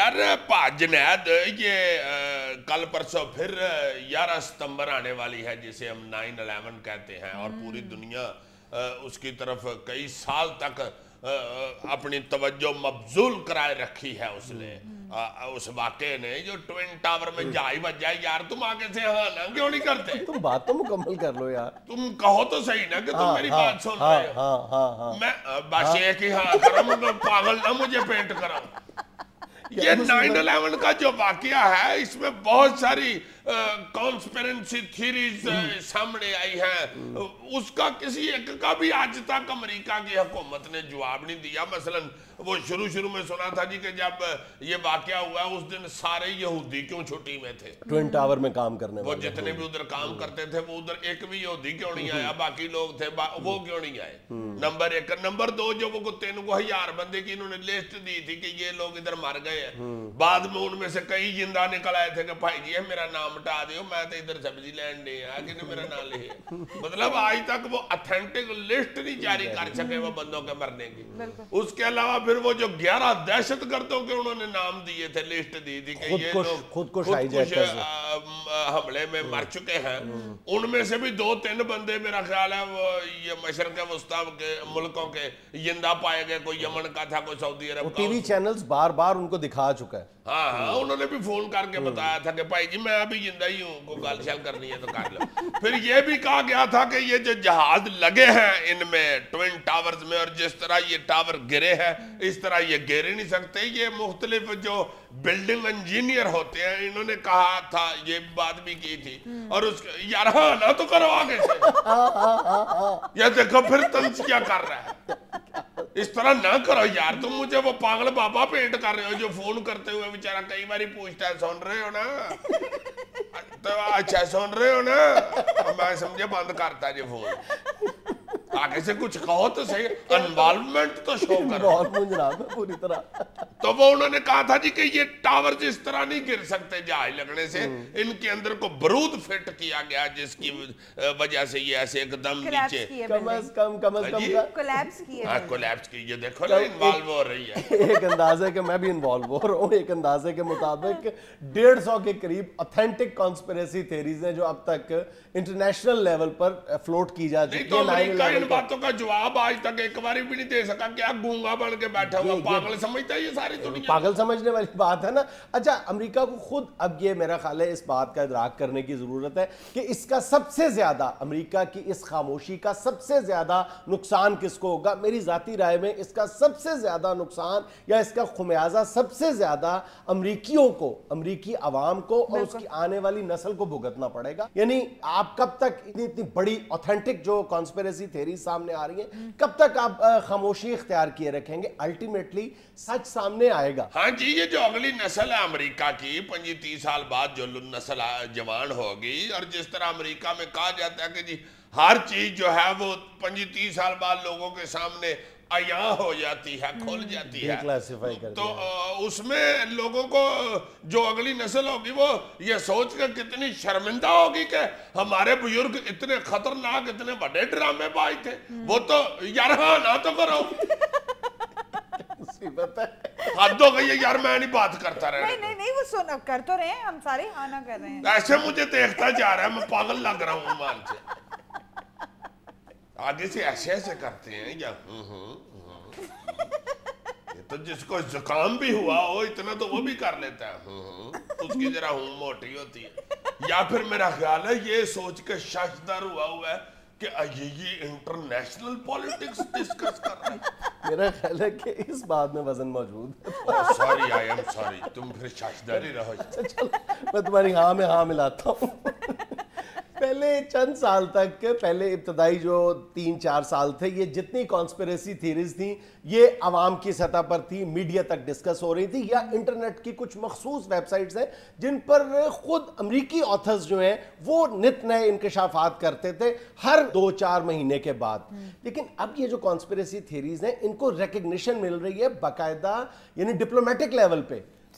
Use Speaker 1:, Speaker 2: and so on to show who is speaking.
Speaker 1: یار جنید یہ کل پرسوں پھر 11 ستمبر آنے والی ہے جسے ہم 9/11 کہتے ہیں اور پوری دنیا اس کی طرف کئی سال تک اپنی توجہ مبذول کرائے رکھی ہے اس نے اس واقعے نے جو ٹوین ٹاور میں جائی بجائے یار تم آگے سے ہاں نا کیوں نہیں کرتے
Speaker 2: تم بات تو مکمل کر لو یار
Speaker 1: تم کہو تو صحیح نا کہ تم میری بات سن رہے ہو میں بس یہ کہ ہاں کرم پاگل نہ مجھے پینٹ کراؤ یہ 9/11 کا جو واقعہ ہے اس میں بہت ساری کانسپیرنسی تھیریز سامنے آئی ہیں اس کا کسی ایک کا بھی آج تک امریکہ کی حکومت نے جواب نہیں دیا مثلا وہ شروع میں سنا تھا جی کہ جب یہ واقعہ ہوا اس دن سارے یہودی کیوں چھٹی میں تھے
Speaker 2: ٹوین ٹاور میں کام کرنے
Speaker 1: وہ جتنے بھی ادھر کام کرتے تھے وہ ادھر ایک بھی یہودی کیوں نہیں آیا باقی لوگ تھے وہ کیوں نہیں آئے نمبر 1 نمبر 2 جو وہ کتنے کو 1000 بندے کی انہوں نے لسٹ دی تھی کہ یہ لوگ ادھر مر گئے ہیں بعد میں ان میں سے کئی زندہ نکل آئے تھے کہ بھائی جی میرا نام مٹا دیو میں تو ادھر سبزی لینڈ نہیں آیا کہ میرا نام لے مطلب آج تک وہ اتھینٹک لسٹ نہیں جاری کر سکے وہ بندوں کے مرنے کی اس کے علاوہ پھر وہ جو 11 دہشت گردوں کے انہوں نے نام دیے تھے لسٹ دی تھی کہ یہ لوگ
Speaker 2: خودکش
Speaker 1: حملے میں مر چکے ہیں ان میں سے بھی 2-3 بندے میرا خیال ہے وہ یہ مشرق وسطیٰ کے ملکوں کے زندہ پائے گئے کوئی یمن کا تھا کوئی سعودی عرب کا
Speaker 2: ٹی وی چینلز بار بار ان کو دکھا چکا ہے
Speaker 1: ہاں انہوں نے بھی فون کر کے بتایا تھا کہ بھائی جی میں ابھی زندہ ہی ہوں کوئی گال شال کرنی ہے تو کر لو پھر یہ بھی کہا گیا تھا کہ یہ جو جہاز لگے ہیں ان میں ٹوین ٹاورز میں اور جس طرح یہ ٹاور گرے ہیں اس طرح یہ گرے نہیں سکتے یہ مختلف جو بلڈنگ انجینئر ہوتے ہیں انہوں نے کہا تھا یہ بات بھی کی تھی اور اس یار ہاں نہ تو کرو آگے سے یہ دیکھو پھر طنز کیا کر رہا ہے اس طرح نہ کرو یار تم مجھے وہ پاگل بابا پینٹ کر رہے ہو جو فون کرتے ہوئے بیچارہ کئی باری پوچھتا ہے سن رہے ہو نا تو اچھا سن رہے ہو نا میں سمجھے بند کرتا جی فون آگے سے کچھ کہو تو صحیح انوالومنٹ تو شو کرو
Speaker 2: پوری طرح
Speaker 1: تو وہ انہوں نے کہا تھا جی کہ یہ ٹاورز اس طرح نہیں گر سکتے جہاز لگنے سے ان کے اندر کو برود فٹ کیا گیا جس کی وجہ سے یہ ایسے ایک دم نیچے
Speaker 2: کم از کم
Speaker 1: کولیپس کی یہ دیکھو نا انوالو ہو رہی ہے
Speaker 2: ایک اندازے کہ میں بھی انوالو ہو رہا ہوں ایک اندازے کے مطابق 150 کے قریب اتھینٹک کانسپیریسی تھیریز ہیں جو اب تک انٹرنیشنل لیول پر فلوٹ کی جا چکی
Speaker 1: ہے تو امریکہ ان باتوں کا جواب آج تک ایک باری بھی نہیں دے سکا کیا گونگا بن کے بیٹھا ہوا پاگل سمجھتا ہے یہ ساری دنیا
Speaker 2: پاگل سمجھنے والی بات ہے نا اچھا امریکہ کو خود اب یہ میرا خیال ہے اس بات کا ادراک کرنے کی ضرورت ہے کہ اس کا سب سے زیادہ امریکہ کی اس خاموشی کا سب سے زیادہ نقصان کس کو ہوگا میری ذاتی رائے میں اس کا سب سے زیادہ نقصان یا اس کا خمیازہ سب سے زیادہ امریکیوں کو امریکی عوام کو اور اس کی آنے والی نسل کو بھگتنا پڑے گا یعنی آپ کب تک اتنی بڑی اوتھینٹک جو کانسپیریسی تھیری سامنے آ رہی ہیں کب تک آپ خاموشی اختیار کیے رکھیں گے الٹیمیٹلی سچ سامنے آئے گا
Speaker 1: ہاں جی یہ جو اگلی نسل ہے امریکہ کی 25-30 سال بعد جو نسل جوان ہوگی اور جس طرح امریکہ میں کہا جاتا ہے کہ جی ہر چیز جو ہے وہ 25-30 سال بعد لوگوں کے سامنے عیاں ہو جاتی ہے کھل جاتی ہے تو اس میں لوگوں کو جو اگلی نسل ہوگی وہ یہ سوچ کر کتنی شرمندہ ہوگی کہ ہمارے بزرگ اتنے خطرناک اتنے بڑے ڈرامے باز تھے وہ تو یار ہاں نہ تو کرو حد ہو گئی ہے یار میں نہیں بات کرتا رہے
Speaker 3: نہیں وہ سن کر تو رہے ہیں ہم سارے آنا کر رہے ہیں
Speaker 1: ایسے مجھے دیکھتا جا رہا ہے میں پاگل لگ رہا ہوں مان سے آگے سے ایسے کرتے ہیں یا تو جس کو زکام بھی ہوا ہو اتنا تو وہ بھی کر لیتا ہے اس کی ذرا موٹی ہوتی ہے یا پھر میرا خیال ہے یہ سوچ کے ششدر ہوا ہے کہ یہ انٹرنیشنل پولیٹکس ڈسکس کر رہے ہیں
Speaker 2: میرا خیال ہے کہ اس بات میں وزن موجود ہے
Speaker 1: سوری آئی ایم سوری تم پھر ششدر ہی رہو
Speaker 2: چلو میں تمہاری ہاں میں ہاں ملاتا ہوں پہلے چند سال تک پہلے ابتدائی جو 3-4 سال تھے یہ جتنی کانسپیریسی تھیریز تھیں یہ عوام کی سطح پر تھی میڈیا تک ڈسکس ہو رہی تھی یا انٹرنیٹ کی کچھ مخصوص ویب سائٹس ہیں جن پر خود امریکی آتھرز جو ہیں وہ نت نئے انکشافات کرتے تھے ہر 2-4 مہینے کے بعد لیکن اب یہ جو کانسپیریسی تھیریز ہیں ان کو ریکگنیشن مل رہی ہے باقاعدہ یعنی ڈپلومیٹک لیول پہ